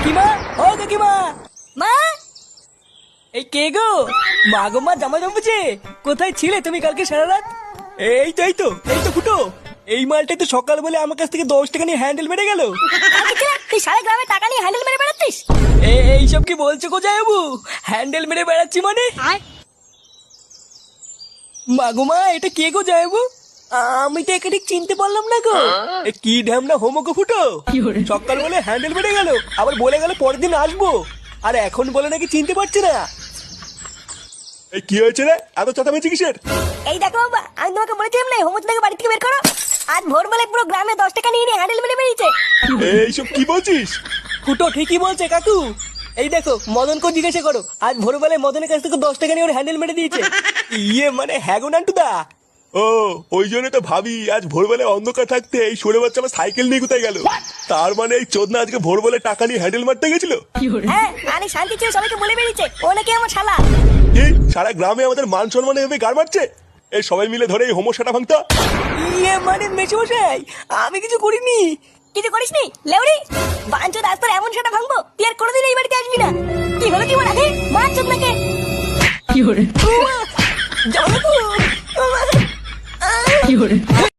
কাকিমা, ও কাকিমা, মা এই কে গো? মা গো মা, জামা জমেছে। কোথায় ছিলে তুমি কালকে সারা রাত? এই তো ফুটো। এই মালটা তো সকাল বলে আমার কাছ থেকে 10 টাকা নিয়ে হ্যান্ডেল মেরে গেল। আগে ছিল তুই সারা গ্রামে টাকা নিয়ে হ্যান্ডেল মেরে বেড়াচ্ছিস। এইসব কি বলছো গো জামাইবাবু? হ্যান্ডেল মেরে বেড়াচ্ছি মানে? মা গো মা, এটা কে গো জামাইবাবু? আমি তো একে ঠিক চিনতে পারলাম না গো। এ কি ঢ্যামনা হোমো গো ফুটো। সকাল বলে হ্যান্ডেল মেরে গেল, আবার বলে গেল পরের দিন আসবো, আর এখন বলে নাকি চিনতে পারছে না। এই কি হয়েছে রে, এত চেঁচামেচি কিসের? এই দেখো বাবা, আমি তোমাকে বলেছিলাম না হোমচ থেকে বাড়ি থেকে বের করো। আজ ভোরবেলায় পুরো গ্রামে 10 টাকা নিয়ে হ্যান্ডেল মেরে বেরিয়েছে। এইসব কি বলছিস? ফুটো ঠিকই বলছে কাকু। এই দেখো, মদনকে জিজ্ঞাসা করো, আজ ভোরবেলায় মদনের কাছ থেকে 10 টাকা নিয়ে ওর হ্যান্ডেল মেরে দিয়েছে। ইয়ে মানে হ্যাগো নান্টুদা। ও, ওই জন্য তো ভাবি আজ ভোরবেলায় অন্ধকার থাকতে এই সরে বাচ্চা আমার সাইকেল নিয়ে কোথায় গেল। তার মানে এই চোদনা আজকে ভোরবেলায় টাকা নিয়ে হ্যান্ডেল মারতে গেছিল। হ্যাঁ, আরে শান্তি ছিল, সবাইকে বলে বেরিয়েছে ও নাকি আমার শালা। কি সারা গ্রামে আমাদের মান সম্মান এভাবে গাড় মারছে? এই সবাই মিলে ধরে এই হোমোসাটা ভাঙতা। ইয়ে মানে মেশমশাই, আমি কিছু করিনি। কিছু করিসনি লেউরি? বাঞ্চোদ আজ তোর এমন সেটা ভাঙবো তুই আর কোনোদিন এই বাড়িতে আসবি না। কি হলো কি বলা হে বাঞ্চোদ নাকি? জামাইবাবু,